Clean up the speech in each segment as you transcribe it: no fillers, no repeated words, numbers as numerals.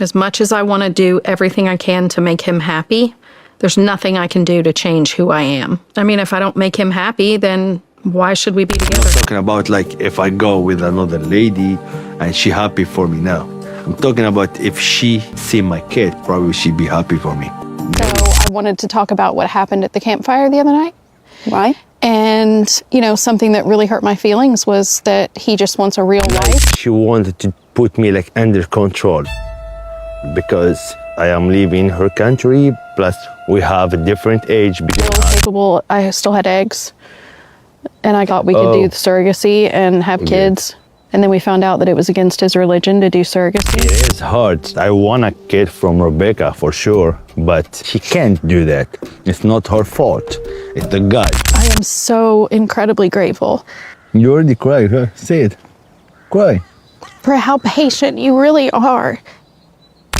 As much as I want to do everything I can to make him happy, there's nothing I can do to change who I am. I mean, if I don't make him happy, then why should we be together? I'm not talking about like if I go with another lady and she happy for me now. I'm talking about if she see my kid, probably she'd be happy for me. So I wanted to talk about what happened at the campfire the other night. Why? And, something that really hurt my feelings was that he just wants a real wife. She wanted to put me like under control because I am leaving her country, plus we have a different age. Still capable. I still had eggs, and I thought we could do the surrogacy and have kids. And then we found out that it was against his religion to do surrogacy. It is hard. I want a kid from Rebecca for sure, but she can't do that. It's not her fault. It's the God. I am so incredibly grateful. You already cried, huh? Say it. Cry. For how patient you really are.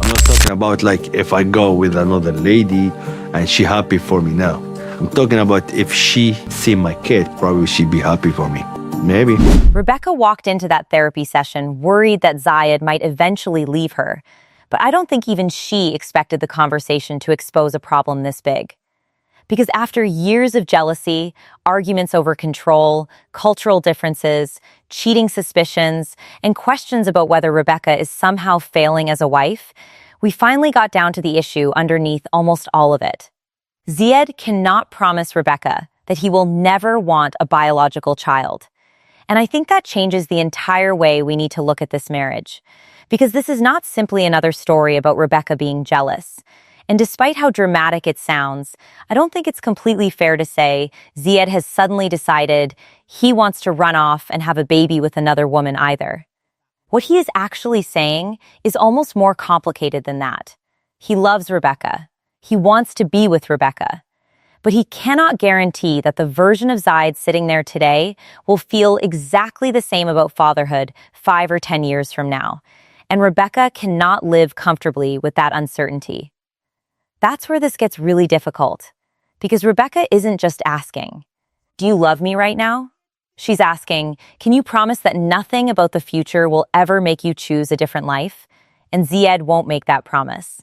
I'm not talking about like if I go with another lady and she happy for me now. I'm talking about if she see my kid, probably she'd be happy for me. Maybe. Rebecca walked into that therapy session worried that Zied might eventually leave her, but I don't think even she expected the conversation to expose a problem this big. Because after years of jealousy, arguments over control, cultural differences, cheating suspicions, and questions about whether Rebecca is somehow failing as a wife, we finally got down to the issue underneath almost all of it. Zied cannot promise Rebecca that he will never want a biological child. And I think that changes the entire way we need to look at this marriage. Because this is not simply another story about Rebecca being jealous. And despite how dramatic it sounds, I don't think it's completely fair to say Zied has suddenly decided he wants to run off and have a baby with another woman either. What he is actually saying is almost more complicated than that. He loves Rebecca. He wants to be with Rebecca. But he cannot guarantee that the version of Zied sitting there today will feel exactly the same about fatherhood 5 or 10 years from now. And Rebecca cannot live comfortably with that uncertainty. That's where this gets really difficult. Because Rebecca isn't just asking, "Do you love me right now?" She's asking, "Can you promise that nothing about the future will ever make you choose a different life?" And Zied won't make that promise.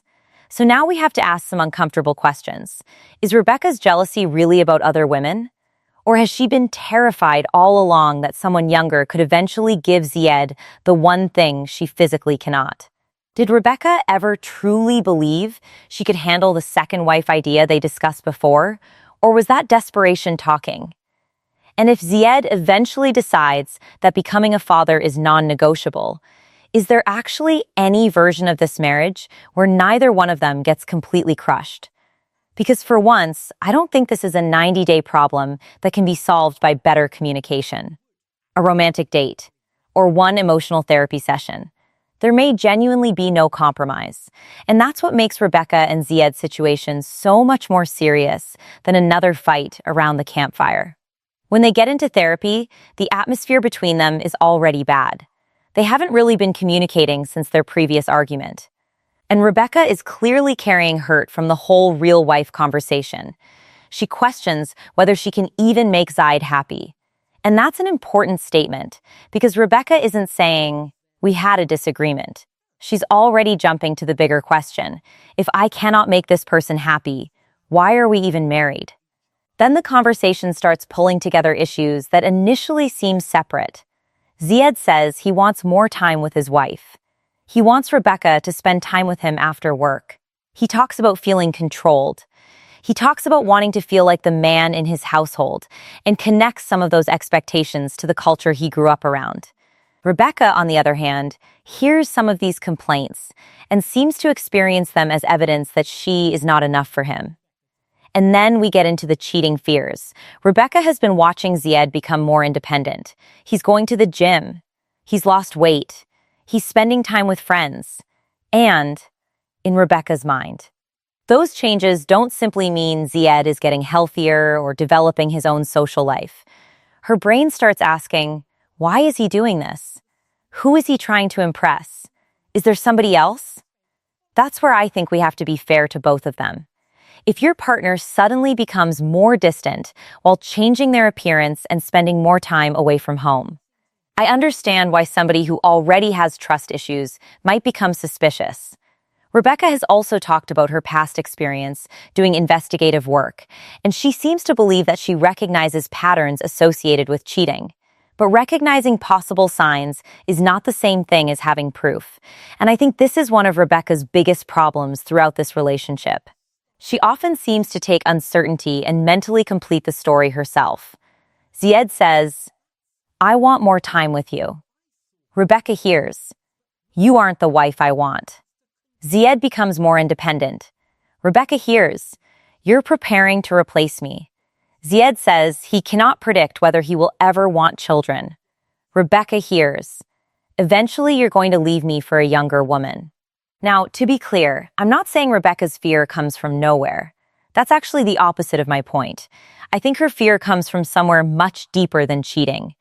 So now we have to ask some uncomfortable questions. Is Rebecca's jealousy really about other women? Or has she been terrified all along that someone younger could eventually give Zied the one thing she physically cannot? Did Rebecca ever truly believe she could handle the second wife idea they discussed before? Or was that desperation talking? And if Zied eventually decides that becoming a father is non-negotiable, is there actually any version of this marriage where neither one of them gets completely crushed? Because for once, I don't think this is a 90-day problem that can be solved by better communication, a romantic date, or one emotional therapy session. There may genuinely be no compromise. And that's what makes Rebecca and Zied's situation so much more serious than another fight around the campfire. When they get into therapy, the atmosphere between them is already bad. They haven't really been communicating since their previous argument. And Rebecca is clearly carrying hurt from the whole real wife conversation. She questions whether she can even make Zied happy. And that's an important statement, because Rebecca isn't saying, "We had a disagreement." She's already jumping to the bigger question. If I cannot make this person happy, why are we even married? Then the conversation starts pulling together issues that initially seem separate. Zied says he wants more time with his wife. He wants Rebecca to spend time with him after work. He talks about feeling controlled. He talks about wanting to feel like the man in his household and connects some of those expectations to the culture he grew up around. Rebecca, on the other hand, hears some of these complaints and seems to experience them as evidence that she is not enough for him. And then we get into the cheating fears. Rebecca has been watching Zied become more independent. He's going to the gym. He's lost weight. He's spending time with friends. And, in Rebecca's mind, those changes don't simply mean Zied is getting healthier or developing his own social life. Her brain starts asking, why is he doing this? Who is he trying to impress? Is there somebody else? That's where I think we have to be fair to both of them. If your partner suddenly becomes more distant while changing their appearance and spending more time away from home, I understand why somebody who already has trust issues might become suspicious. Rebecca has also talked about her past experience doing investigative work, and she seems to believe that she recognizes patterns associated with cheating. But recognizing possible signs is not the same thing as having proof, and I think this is one of Rebecca's biggest problems throughout this relationship. She often seems to take uncertainty and mentally complete the story herself. Zied says, "I want more time with you." Rebecca hears, "You aren't the wife I want." Zied becomes more independent. Rebecca hears, "You're preparing to replace me." Zied says he cannot predict whether he will ever want children. Rebecca hears, "Eventually you're going to leave me for a younger woman." Now, to be clear, I'm not saying Rebecca's fear comes from nowhere. That's actually the opposite of my point. I think her fear comes from somewhere much deeper than cheating.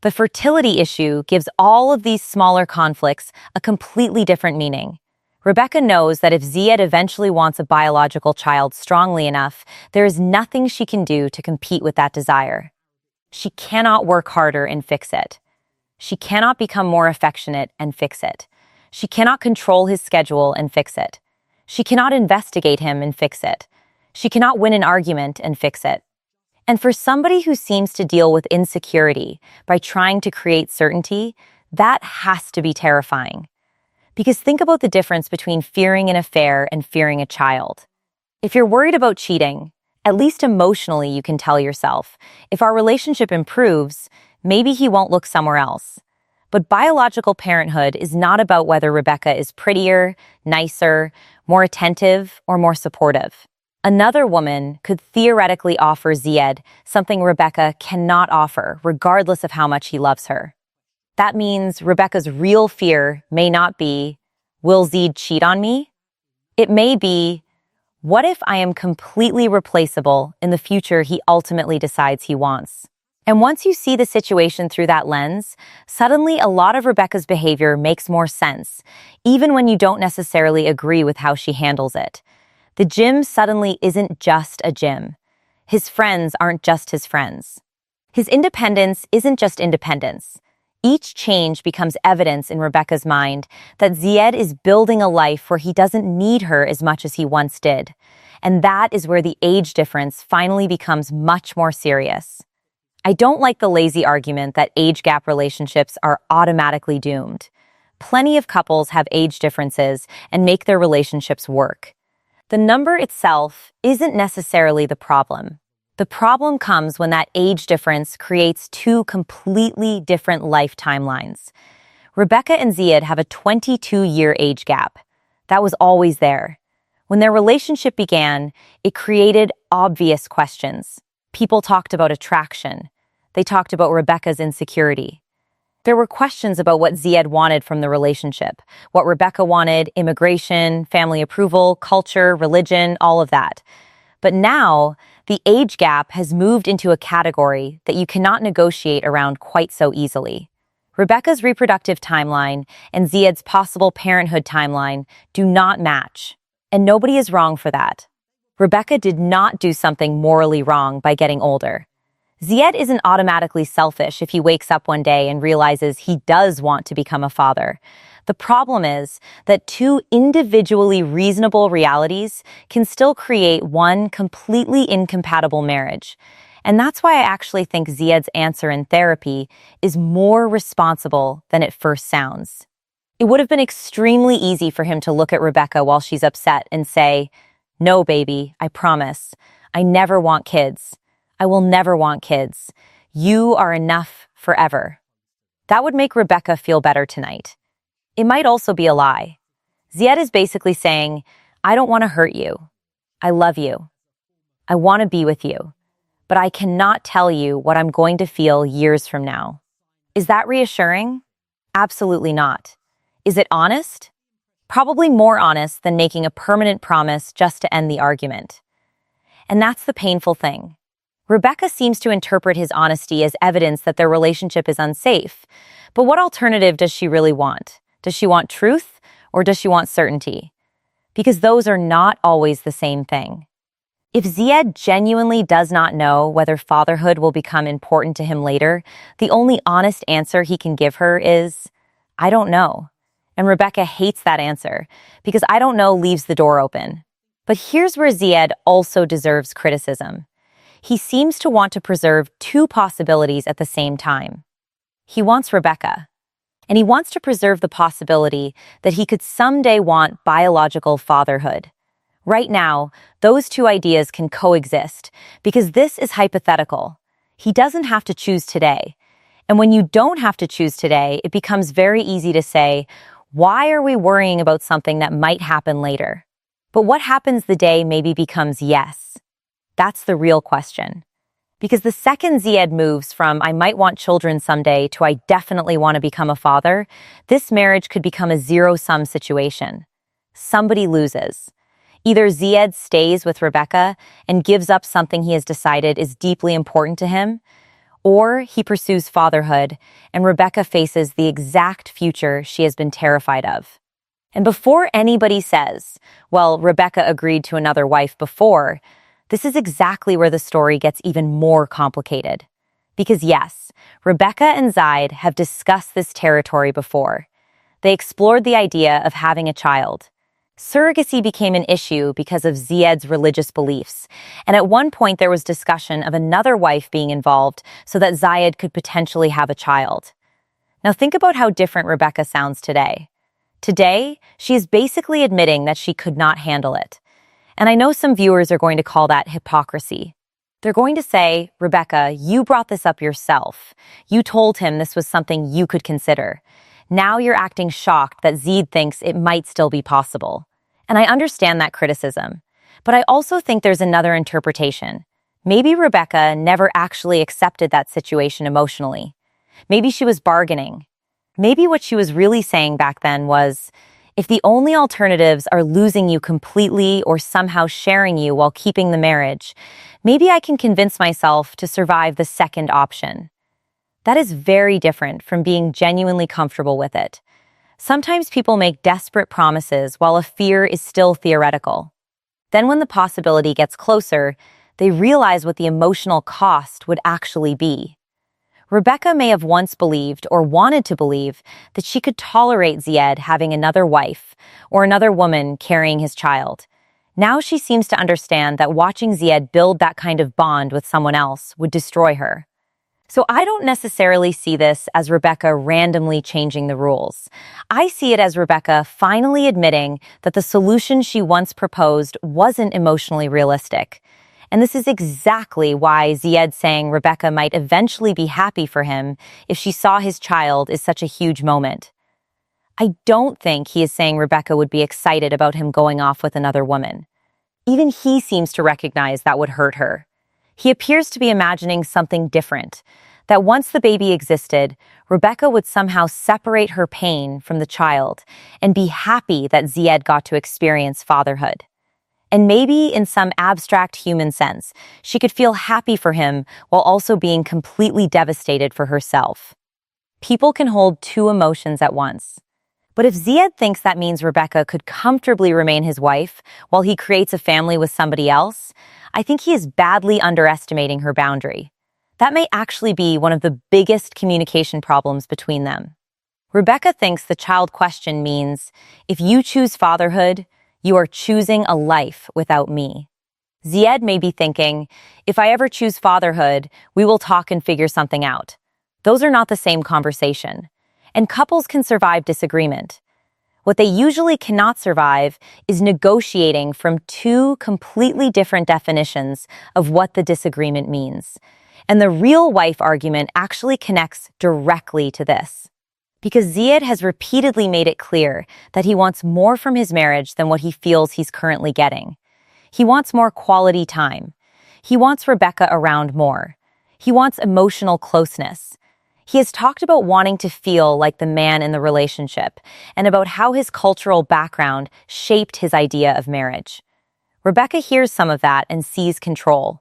The fertility issue gives all of these smaller conflicts a completely different meaning. Rebecca knows that if Zied eventually wants a biological child strongly enough, there is nothing she can do to compete with that desire. She cannot work harder and fix it. She cannot become more affectionate and fix it. She cannot control his schedule and fix it. She cannot investigate him and fix it. She cannot win an argument and fix it. And for somebody who seems to deal with insecurity by trying to create certainty, that has to be terrifying. Because think about the difference between fearing an affair and fearing a child. If you're worried about cheating, at least emotionally you can tell yourself, if our relationship improves, maybe he won't look somewhere else. But biological parenthood is not about whether Rebecca is prettier, nicer, more attentive, or more supportive. Another woman could theoretically offer Zied something Rebecca cannot offer, regardless of how much he loves her. That means Rebecca's real fear may not be, will Zied cheat on me? It may be, what if I am completely replaceable in the future he ultimately decides he wants? And once you see the situation through that lens, suddenly a lot of Rebecca's behavior makes more sense, even when you don't necessarily agree with how she handles it. The gym suddenly isn't just a gym. His friends aren't just his friends. His independence isn't just independence. Each change becomes evidence in Rebecca's mind that Zied is building a life where he doesn't need her as much as he once did. And that is where the age difference finally becomes much more serious. I don't like the lazy argument that age gap relationships are automatically doomed. Plenty of couples have age differences and make their relationships work. The number itself isn't necessarily the problem. The problem comes when that age difference creates two completely different life timelines. Rebecca and Zied have a 22-year age gap. That was always there. When their relationship began, it created obvious questions. People talked about attraction. They talked about Rebecca's insecurity. There were questions about what Zied wanted from the relationship, what Rebecca wanted, immigration, family approval, culture, religion, all of that. But now, the age gap has moved into a category that you cannot negotiate around quite so easily. Rebecca's reproductive timeline and Zied's possible parenthood timeline do not match, and nobody is wrong for that. Rebecca did not do something morally wrong by getting older. Zied isn't automatically selfish if he wakes up one day and realizes he does want to become a father. The problem is that two individually reasonable realities can still create one completely incompatible marriage. And that's why I actually think Zied's answer in therapy is more responsible than it first sounds. It would have been extremely easy for him to look at Rebecca while she's upset and say, "No, baby, I promise. I never want kids. I will never want kids. You are enough forever." That would make Rebecca feel better tonight. It might also be a lie. Zied is basically saying, I don't want to hurt you. I love you. I want to be with you. But I cannot tell you what I'm going to feel years from now. Is that reassuring? Absolutely not. Is it honest? Probably more honest than making a permanent promise just to end the argument. And that's the painful thing. Rebecca seems to interpret his honesty as evidence that their relationship is unsafe. But what alternative does she really want? Does she want truth or does she want certainty? Because those are not always the same thing. If Zied genuinely does not know whether fatherhood will become important to him later, the only honest answer he can give her is, I don't know. And Rebecca hates that answer because I don't know leaves the door open. But here's where Zied also deserves criticism. He seems to want to preserve two possibilities at the same time. He wants Rebecca, and he wants to preserve the possibility that he could someday want biological fatherhood. Right now, those two ideas can coexist because this is hypothetical. He doesn't have to choose today. And when you don't have to choose today, it becomes very easy to say, why are we worrying about something that might happen later? But what happens the day maybe becomes yes? That's the real question. Because the second Zied moves from I might want children someday to I definitely want to become a father, this marriage could become a zero-sum situation. Somebody loses. Either Zied stays with Rebecca and gives up something he has decided is deeply important to him, or he pursues fatherhood and Rebecca faces the exact future she has been terrified of. And before anybody says, well, Rebecca agreed to another wife before, this is exactly where the story gets even more complicated. Because yes, Rebecca and Zied have discussed this territory before. They explored the idea of having a child. Surrogacy became an issue because of Zied's religious beliefs, and at one point there was discussion of another wife being involved so that Zied could potentially have a child. Now think about how different Rebecca sounds today. Today, she is basically admitting that she could not handle it. And I know some viewers are going to call that hypocrisy. They're going to say, Rebecca, you brought this up yourself. You told him this was something you could consider. Now you're acting shocked that Zied thinks it might still be possible. And I understand that criticism. But I also think there's another interpretation. Maybe Rebecca never actually accepted that situation emotionally. Maybe she was bargaining. Maybe what she was really saying back then was, if the only alternatives are losing you completely or somehow sharing you while keeping the marriage, maybe I can convince myself to survive the second option. That is very different from being genuinely comfortable with it. Sometimes people make desperate promises while a fear is still theoretical. Then when the possibility gets closer, they realize what the emotional cost would actually be. Rebecca may have once believed or wanted to believe that she could tolerate Zied having another wife or another woman carrying his child. Now she seems to understand that watching Zied build that kind of bond with someone else would destroy her. So I don't necessarily see this as Rebecca randomly changing the rules. I see it as Rebecca finally admitting that the solution she once proposed wasn't emotionally realistic. And this is exactly why Zied saying Rebecca might eventually be happy for him if she saw his child is such a huge moment. I don't think he is saying Rebecca would be excited about him going off with another woman. Even he seems to recognize that would hurt her. He appears to be imagining something different, that once the baby existed, Rebecca would somehow separate her pain from the child and be happy that Zied got to experience fatherhood. And maybe in some abstract human sense, she could feel happy for him while also being completely devastated for herself. People can hold two emotions at once. But if Zied thinks that means Rebecca could comfortably remain his wife while he creates a family with somebody else, I think he is badly underestimating her boundary. That may actually be one of the biggest communication problems between them. Rebecca thinks the child question means, if you choose fatherhood, you are choosing a life without me. Zied may be thinking, if I ever choose fatherhood, we will talk and figure something out. Those are not the same conversation. And couples can survive disagreement. What they usually cannot survive is negotiating from two completely different definitions of what the disagreement means. And the real wife argument actually connects directly to this. Because Zied has repeatedly made it clear that he wants more from his marriage than what he feels he's currently getting. He wants more quality time. He wants Rebecca around more. He wants emotional closeness. He has talked about wanting to feel like the man in the relationship and about how his cultural background shaped his idea of marriage. Rebecca hears some of that and sees control.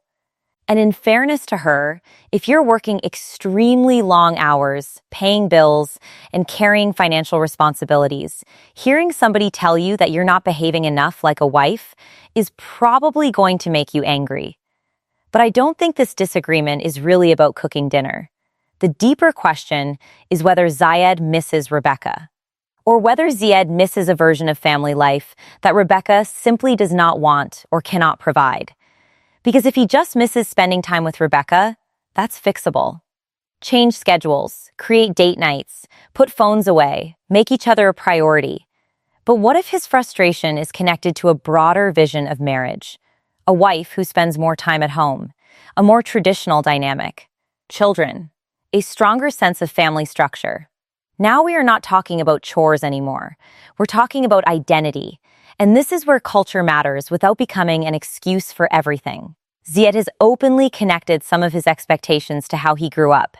And in fairness to her, if you're working extremely long hours, paying bills, and carrying financial responsibilities, hearing somebody tell you that you're not behaving enough like a wife is probably going to make you angry. But I don't think this disagreement is really about cooking dinner. The deeper question is whether Zied misses Rebecca. or whether Zied misses a version of family life that Rebecca simply does not want or cannot provide. Because if he just misses spending time with Rebecca, that's fixable. Change schedules, create date nights, put phones away, make each other a priority. But what if his frustration is connected to a broader vision of marriage? A wife who spends more time at home, a more traditional dynamic, children, a stronger sense of family structure. Now we are not talking about chores anymore. We're talking about identity. And this is where culture matters without becoming an excuse for everything. Zied has openly connected some of his expectations to how he grew up.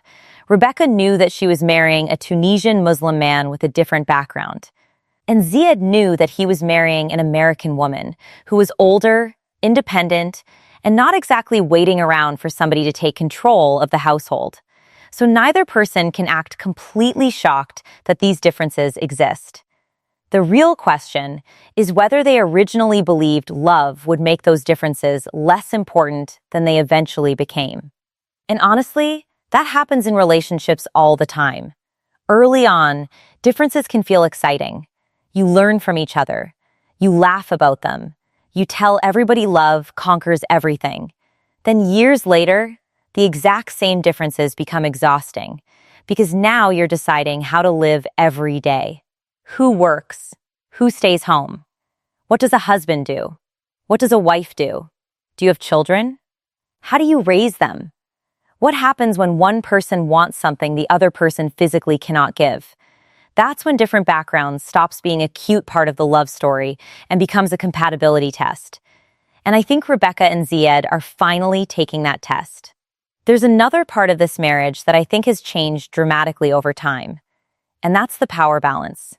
Rebecca knew that she was marrying a Tunisian Muslim man with a different background. And Zied knew that he was marrying an American woman who was older, independent, and not exactly waiting around for somebody to take control of the household. So neither person can act completely shocked that these differences exist. The real question is whether they originally believed love would make those differences less important than they eventually became. And honestly, that happens in relationships all the time. Early on, differences can feel exciting. You learn from each other. You laugh about them. You tell everybody love conquers everything. Then years later, the exact same differences become exhausting because now you're deciding how to live every day. Who works? Who stays home? What does a husband do? What does a wife do? Do you have children? How do you raise them? What happens when one person wants something the other person physically cannot give? That's when different backgrounds stops being a cute part of the love story and becomes a compatibility test. And I think Rebecca and Zied are finally taking that test. There's another part of this marriage that I think has changed dramatically over time, and that's the power balance.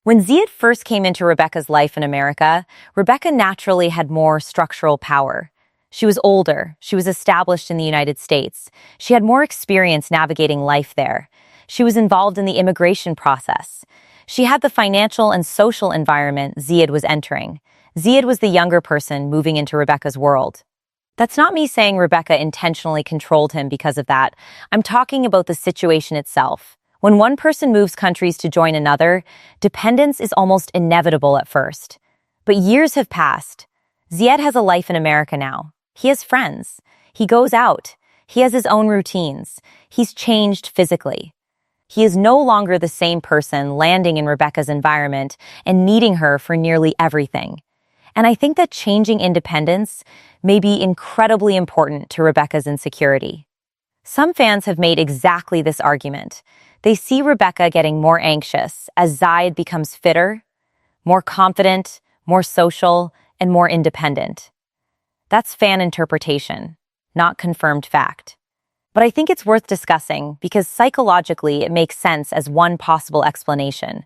When Zied first came into Rebecca's life in America, Rebecca naturally had more structural power. She was older, she was established in the United States, she had more experience navigating life there. She was involved in the immigration process. She had the financial and social environment Zied was entering. Zied was the younger person moving into Rebecca's world. That's not me saying Rebecca intentionally controlled him because of that. I'm talking about the situation itself. When one person moves countries to join another, dependence is almost inevitable at first. But years have passed. Zied has a life in America now. He has friends. He goes out. He has his own routines. He's changed physically. He is no longer the same person landing in Rebecca's environment and needing her for nearly everything. And I think that changing independence may be incredibly important to Rebecca's insecurity. Some fans have made exactly this argument. They see Rebecca getting more anxious as Zied becomes fitter, more confident, more social, and more independent. That's fan interpretation, not confirmed fact. But I think it's worth discussing because psychologically it makes sense as one possible explanation.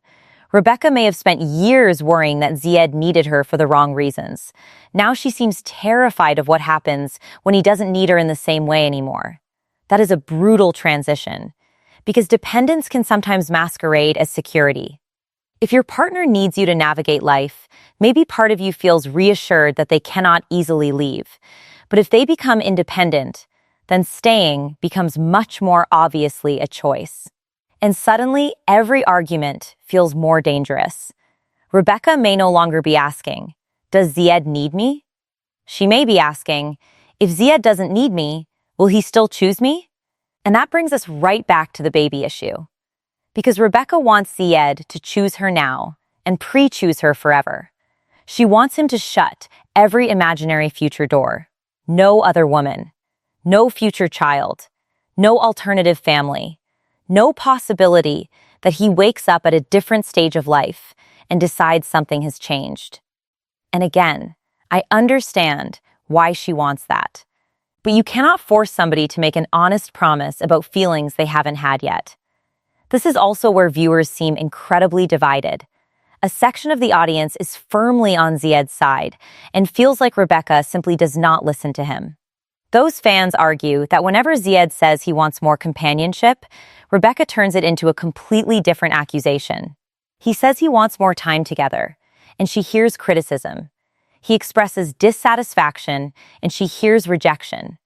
Rebecca may have spent years worrying that Zied needed her for the wrong reasons. Now she seems terrified of what happens when he doesn't need her in the same way anymore. That is a brutal transition, because dependence can sometimes masquerade as security. If your partner needs you to navigate life, maybe part of you feels reassured that they cannot easily leave. But if they become independent, then staying becomes much more obviously a choice. And suddenly, every argument feels more dangerous. Rebecca may no longer be asking, "Does Zied need me?" She may be asking, "If Zied doesn't need me, will he still choose me?" And that brings us right back to the baby issue. Because Rebecca wants Zied to choose her now and pre-choose her forever. She wants him to shut every imaginary future door. No other woman. No future child. No alternative family. No possibility that he wakes up at a different stage of life and decides something has changed. And again, I understand why she wants that. But you cannot force somebody to make an honest promise about feelings they haven't had yet. This is also where viewers seem incredibly divided. A section of the audience is firmly on Zied's side and feels like Rebecca simply does not listen to him. Those fans argue that whenever Zied says he wants more companionship, Rebecca turns it into a completely different accusation. He says he wants more time together, and she hears criticism. He expresses dissatisfaction, and she hears rejection.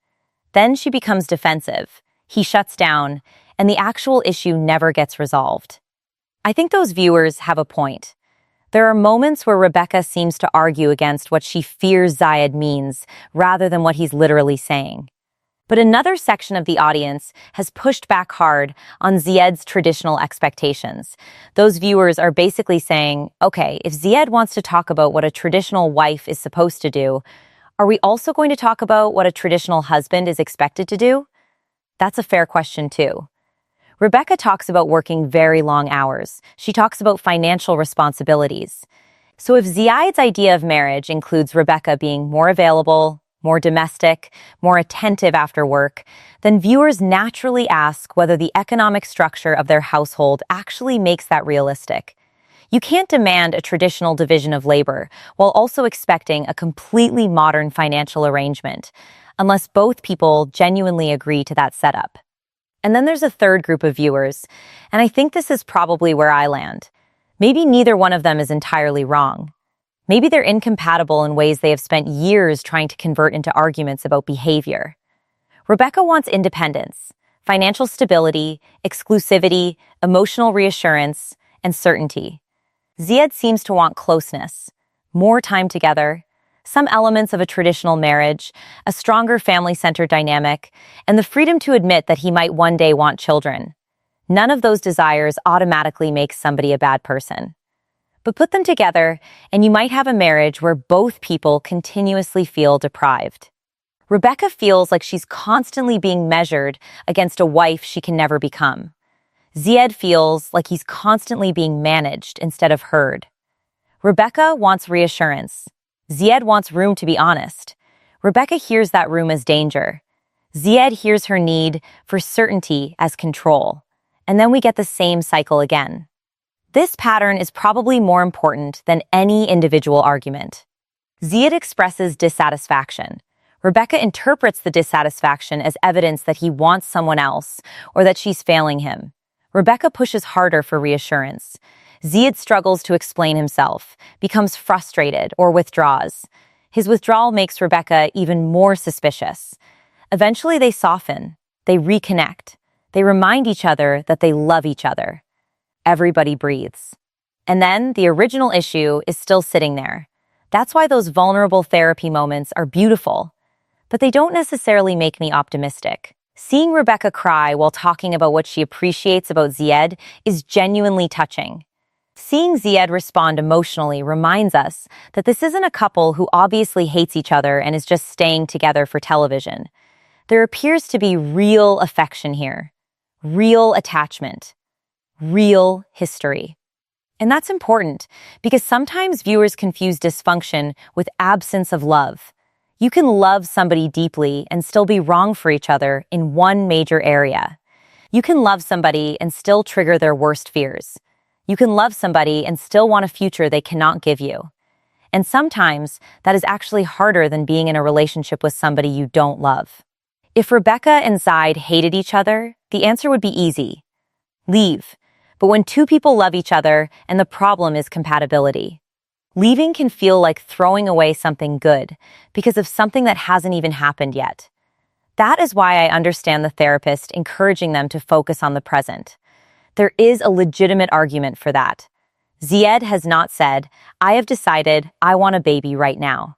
Then she becomes defensive. He shuts down, and the actual issue never gets resolved. I think those viewers have a point. There are moments where Rebecca seems to argue against what she fears Zied means rather than what he's literally saying. But another section of the audience has pushed back hard on Zied's traditional expectations. Those viewers are basically saying, okay, if Zied wants to talk about what a traditional wife is supposed to do, are we also going to talk about what a traditional husband is expected to do? That's a fair question too. Rebecca talks about working very long hours. She talks about financial responsibilities. So if Zied's idea of marriage includes Rebecca being more available, more domestic, more attentive after work, then viewers naturally ask whether the economic structure of their household actually makes that realistic. You can't demand a traditional division of labor while also expecting a completely modern financial arrangement, unless both people genuinely agree to that setup. And then there's a third group of viewers, and I think this is probably where I land. Maybe neither one of them is entirely wrong. Maybe they're incompatible in ways they have spent years trying to convert into arguments about behavior. Rebecca wants independence, financial stability, exclusivity, emotional reassurance, and certainty. Zied seems to want closeness, more time together, some elements of a traditional marriage, a stronger family-centered dynamic, and the freedom to admit that he might one day want children. None of those desires automatically makes somebody a bad person. But put them together, and you might have a marriage where both people continuously feel deprived. Rebecca feels like she's constantly being measured against a wife she can never become. Zied feels like he's constantly being managed instead of heard. Rebecca wants reassurance. Zied wants room to be honest. Rebecca hears that room as danger. Zied hears her need for certainty as control. And then we get the same cycle again. This pattern is probably more important than any individual argument. Zied expresses dissatisfaction. Rebecca interprets the dissatisfaction as evidence that he wants someone else or that she's failing him. Rebecca pushes harder for reassurance. Zied struggles to explain himself, becomes frustrated, or withdraws. His withdrawal makes Rebecca even more suspicious. Eventually they soften, they reconnect, they remind each other that they love each other. Everybody breathes. And then the original issue is still sitting there. That's why those vulnerable therapy moments are beautiful. But they don't necessarily make me optimistic. Seeing Rebecca cry while talking about what she appreciates about Zied is genuinely touching. Seeing Zied respond emotionally reminds us that this isn't a couple who obviously hates each other and is just staying together for television. There appears to be real affection here, real attachment, real history. And that's important because sometimes viewers confuse dysfunction with absence of love. You can love somebody deeply and still be wrong for each other in one major area. You can love somebody and still trigger their worst fears. You can love somebody and still want a future they cannot give you. And sometimes that is actually harder than being in a relationship with somebody you don't love. If Rebecca and Zied hated each other, the answer would be easy. Leave. But when two people love each other and the problem is compatibility, leaving can feel like throwing away something good because of something that hasn't even happened yet. That is why I understand the therapist encouraging them to focus on the present. There is a legitimate argument for that. Zied has not said, I have decided I want a baby right now.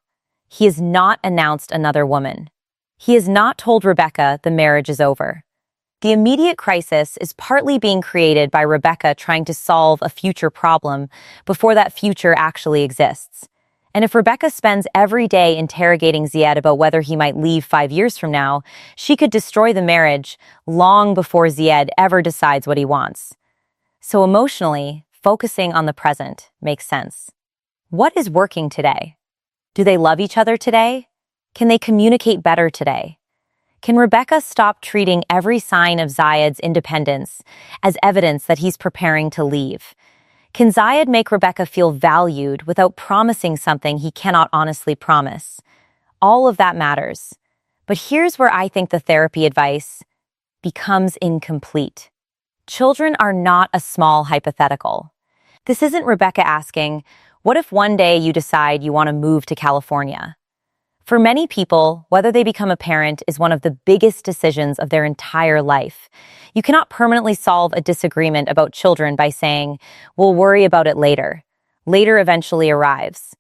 He has not announced another woman. He has not told Rebecca the marriage is over. The immediate crisis is partly being created by Rebecca trying to solve a future problem before that future actually exists. And if Rebecca spends every day interrogating Zied about whether he might leave 5 years from now, she could destroy the marriage long before Zied ever decides what he wants. So emotionally, focusing on the present makes sense. What is working today? Do they love each other today? Can they communicate better today? Can Rebecca stop treating every sign of Zied's independence as evidence that he's preparing to leave? Can Zied make Rebecca feel valued without promising something he cannot honestly promise? All of that matters. But here's where I think the therapy advice becomes incomplete. Children are not a small hypothetical. This isn't Rebecca asking, what if one day you decide you want to move to California? For many people, whether they become a parent is one of the biggest decisions of their entire life. You cannot permanently solve a disagreement about children by saying, "We'll worry about it later." Later eventually arrives.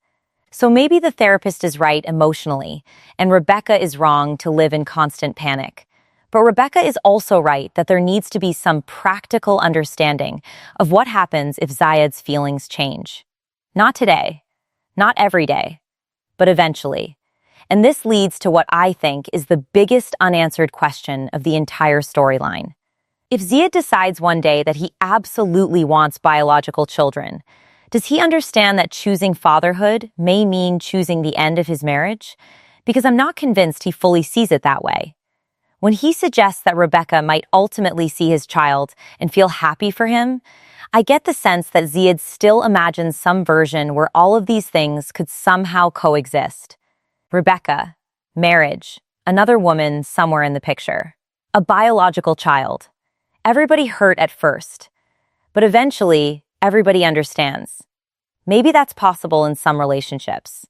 So maybe the therapist is right emotionally, and Rebecca is wrong to live in constant panic. But Rebecca is also right that there needs to be some practical understanding of what happens if Zied's feelings change. Not today, not every day, but eventually. And this leads to what I think is the biggest unanswered question of the entire storyline. If Zied decides one day that he absolutely wants biological children, does he understand that choosing fatherhood may mean choosing the end of his marriage? Because I'm not convinced he fully sees it that way. When he suggests that Rebecca might ultimately see his child and feel happy for him, I get the sense that Zied still imagines some version where all of these things could somehow coexist. Rebecca, marriage, another woman somewhere in the picture, a biological child. Everybody hurt at first, but eventually everybody understands. Maybe that's possible in some relationships.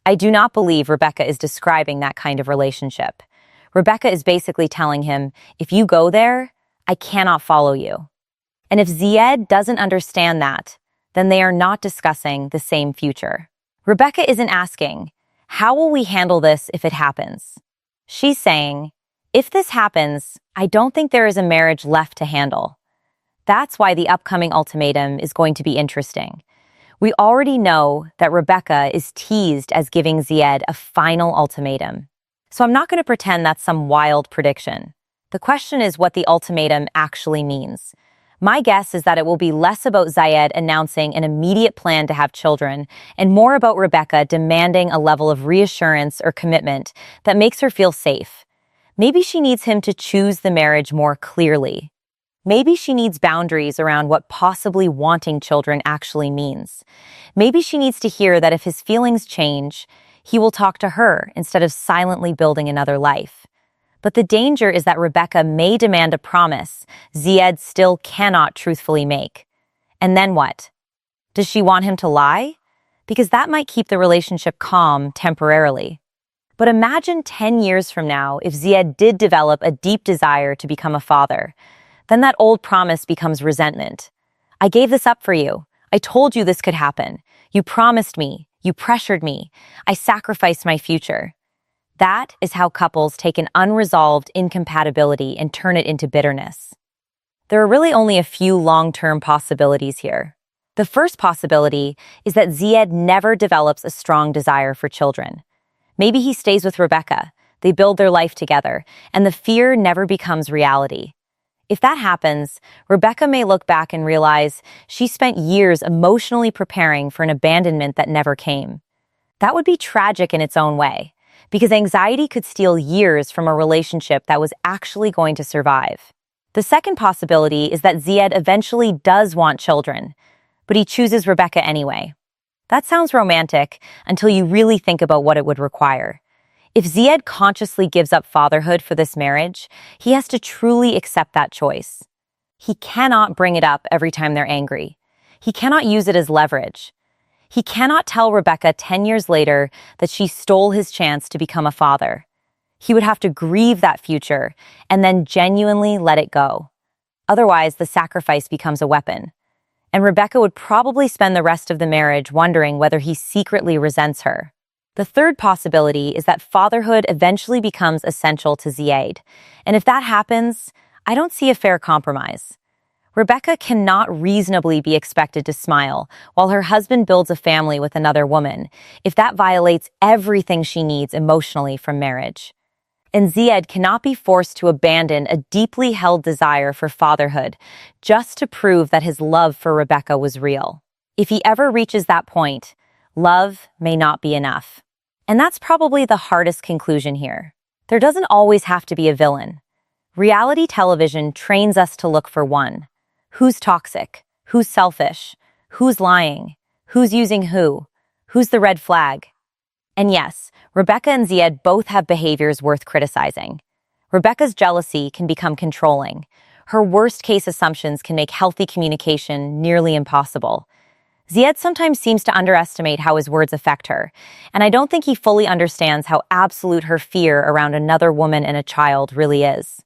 I do not believe Rebecca is describing that kind of relationship. Rebecca is basically telling him, if you go there, I cannot follow you. And if Zied doesn't understand that, then they are not discussing the same future. Rebecca isn't asking, how will we handle this if it happens? She's saying, if this happens, I don't think there is a marriage left to handle. That's why the upcoming ultimatum is going to be interesting. We already know that Rebecca is teased as giving Zied a final ultimatum. So I'm not going to pretend that's some wild prediction. The question is what the ultimatum actually means. My guess is that it will be less about Zied announcing an immediate plan to have children and more about Rebecca demanding a level of reassurance or commitment that makes her feel safe. Maybe she needs him to choose the marriage more clearly. Maybe she needs boundaries around what possibly wanting children actually means. Maybe she needs to hear that if his feelings change, he will talk to her instead of silently building another life. But the danger is that Rebecca may demand a promise Zied still cannot truthfully make. And then what? Does she want him to lie? Because that might keep the relationship calm temporarily. But imagine 10 years from now if Zied did develop a deep desire to become a father. Then that old promise becomes resentment. I gave this up for you. I told you this could happen. You promised me. You pressured me. I sacrificed my future. That is how couples take an unresolved incompatibility and turn it into bitterness. There are really only a few long-term possibilities here. The first possibility is that Zied never develops a strong desire for children. Maybe he stays with Rebecca, they build their life together, and the fear never becomes reality. If that happens, Rebecca may look back and realize she spent years emotionally preparing for an abandonment that never came. That would be tragic in its own way, because anxiety could steal years from a relationship that was actually going to survive. The second possibility is that Zied eventually does want children, but he chooses Rebecca anyway. That sounds romantic until you really think about what it would require. If Zied consciously gives up fatherhood for this marriage, he has to truly accept that choice. He cannot bring it up every time they're angry. He cannot use it as leverage. He cannot tell Rebecca 10 years later that she stole his chance to become a father. He would have to grieve that future and then genuinely let it go. Otherwise, the sacrifice becomes a weapon. And Rebecca would probably spend the rest of the marriage wondering whether he secretly resents her. The third possibility is that fatherhood eventually becomes essential to Zied. And if that happens, I don't see a fair compromise. Rebecca cannot reasonably be expected to smile while her husband builds a family with another woman, if that violates everything she needs emotionally from marriage. And Zied cannot be forced to abandon a deeply held desire for fatherhood just to prove that his love for Rebecca was real. If he ever reaches that point, love may not be enough. And that's probably the hardest conclusion here. There doesn't always have to be a villain. Reality television trains us to look for one. Who's toxic? Who's selfish? Who's lying? Who's using who? Who's the red flag? And yes, Rebecca and Zied both have behaviors worth criticizing. Rebecca's jealousy can become controlling. Her worst-case assumptions can make healthy communication nearly impossible. Zied sometimes seems to underestimate how his words affect her, and I don't think he fully understands how absolute her fear around another woman and a child really is.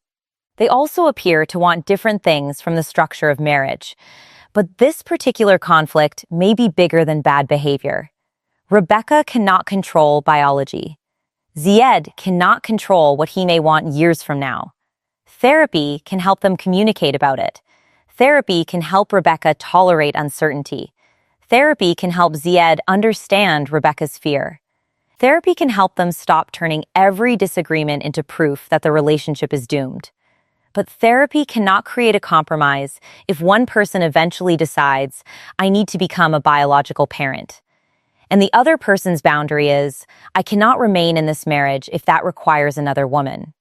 They also appear to want different things from the structure of marriage, but this particular conflict may be bigger than bad behavior. Rebecca cannot control biology. Zied cannot control what he may want years from now. Therapy can help them communicate about it. Therapy can help Rebecca tolerate uncertainty. Therapy can help Zied understand Rebecca's fear. Therapy can help them stop turning every disagreement into proof that the relationship is doomed. But therapy cannot create a compromise if one person eventually decides, I need to become a biological parent. And the other person's boundary is, I cannot remain in this marriage if that requires another woman.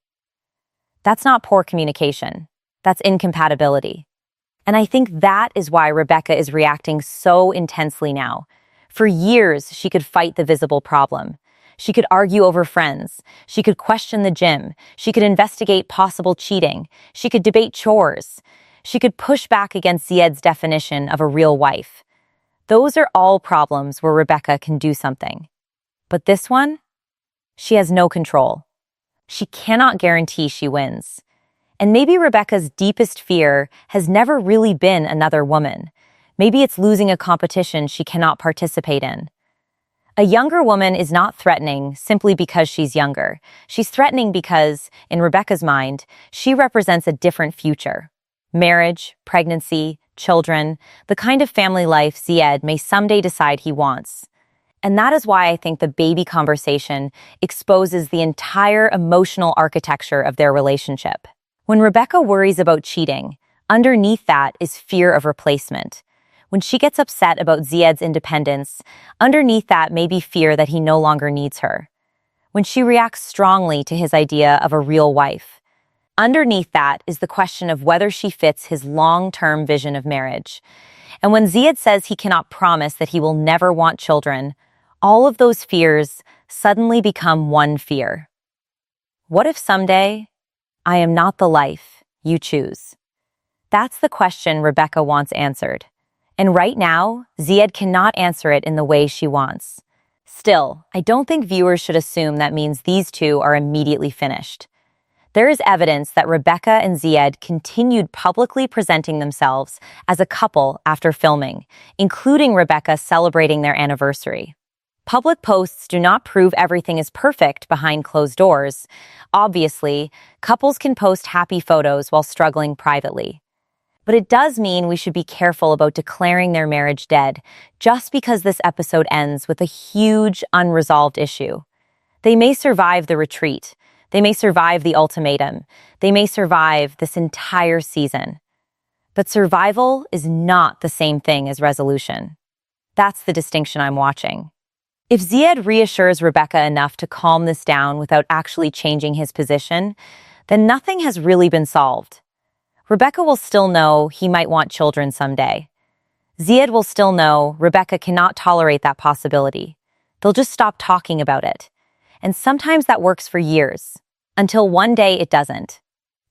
That's not poor communication. That's incompatibility. And I think that is why Rebecca is reacting so intensely now. For years, she could fight the visible problem. She could argue over friends. She could question the gym. She could investigate possible cheating. She could debate chores. She could push back against Zied's definition of a real wife. Those are all problems where Rebecca can do something. But this one? She has no control. She cannot guarantee she wins. And maybe Rebecca's deepest fear has never really been another woman. Maybe it's losing a competition she cannot participate in. A younger woman is not threatening simply because she's younger. She's threatening because, in Rebecca's mind, she represents a different future. Marriage, pregnancy, children, the kind of family life Zied may someday decide he wants. And that is why I think the baby conversation exposes the entire emotional architecture of their relationship. When Rebecca worries about cheating, underneath that is fear of replacement. When she gets upset about Zied's independence, underneath that may be fear that he no longer needs her. When she reacts strongly to his idea of a real wife, underneath that is the question of whether she fits his long-term vision of marriage. And when Zied says he cannot promise that he will never want children, all of those fears suddenly become one fear. What if someday I am not the life you choose? That's the question Rebecca wants answered. And right now, Zied cannot answer it in the way she wants. Still, I don't think viewers should assume that means these two are immediately finished. There is evidence that Rebecca and Zied continued publicly presenting themselves as a couple after filming, including Rebecca celebrating their anniversary. Public posts do not prove everything is perfect behind closed doors. Obviously, couples can post happy photos while struggling privately. But it does mean we should be careful about declaring their marriage dead just because this episode ends with a huge unresolved issue. They may survive the retreat. They may survive the ultimatum. They may survive this entire season. But survival is not the same thing as resolution. That's the distinction I'm watching. If Zied reassures Rebecca enough to calm this down without actually changing his position, then nothing has really been solved. Rebecca will still know he might want children someday. Zied will still know Rebecca cannot tolerate that possibility. They'll just stop talking about it. And sometimes that works for years, until one day it doesn't.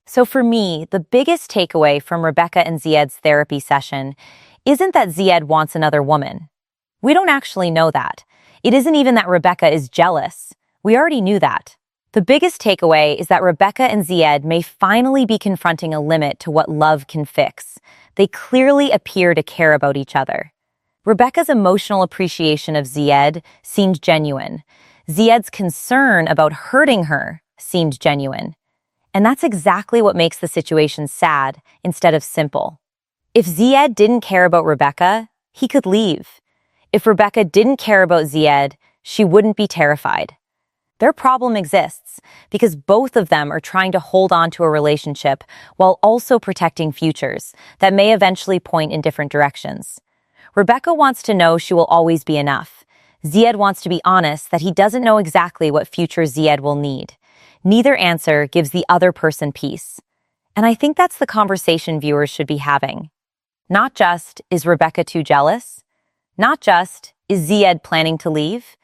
So for me, the biggest takeaway from Rebecca and Zied's therapy session isn't that Zied wants another woman. We don't actually know that. It isn't even that Rebecca is jealous. We already knew that. The biggest takeaway is that Rebecca and Zied may finally be confronting a limit to what love can fix. They clearly appear to care about each other. Rebecca's emotional appreciation of Zied seemed genuine. Zied's concern about hurting her seemed genuine. And that's exactly what makes the situation sad instead of simple. If Zied didn't care about Rebecca, he could leave. If Rebecca didn't care about Zied, she wouldn't be terrified. Their problem exists because both of them are trying to hold on to a relationship while also protecting futures that may eventually point in different directions. Rebecca wants to know she will always be enough. Zied wants to be honest that he doesn't know exactly what future Zied will need. Neither answer gives the other person peace. And I think that's the conversation viewers should be having. Not just, is Rebecca too jealous? Not just, is Zied planning to leave?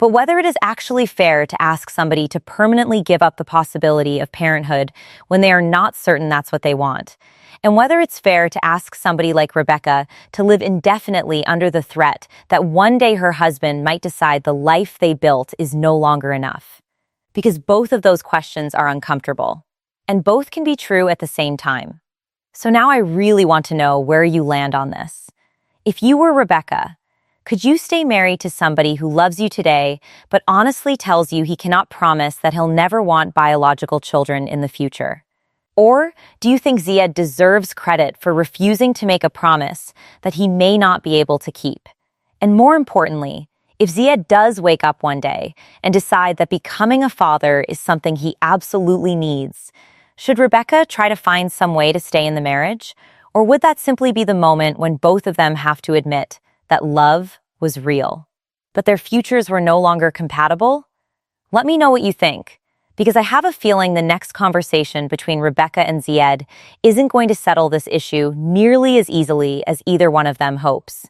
But whether it is actually fair to ask somebody to permanently give up the possibility of parenthood when they are not certain that's what they want, and whether it's fair to ask somebody like Rebecca to live indefinitely under the threat that one day her husband might decide the life they built is no longer enough. Because both of those questions are uncomfortable, and both can be true at the same time. So now I really want to know where you land on this. If you were Rebecca, could you stay married to somebody who loves you today, but honestly tells you he cannot promise that he'll never want biological children in the future? Or do you think Zied deserves credit for refusing to make a promise that he may not be able to keep? And more importantly, if Zied does wake up one day and decide that becoming a father is something he absolutely needs, should Rebecca try to find some way to stay in the marriage? Or would that simply be the moment when both of them have to admit that love was real, but their futures were no longer compatible? Let me know what you think, because I have a feeling the next conversation between Rebecca and Zied isn't going to settle this issue nearly as easily as either one of them hopes.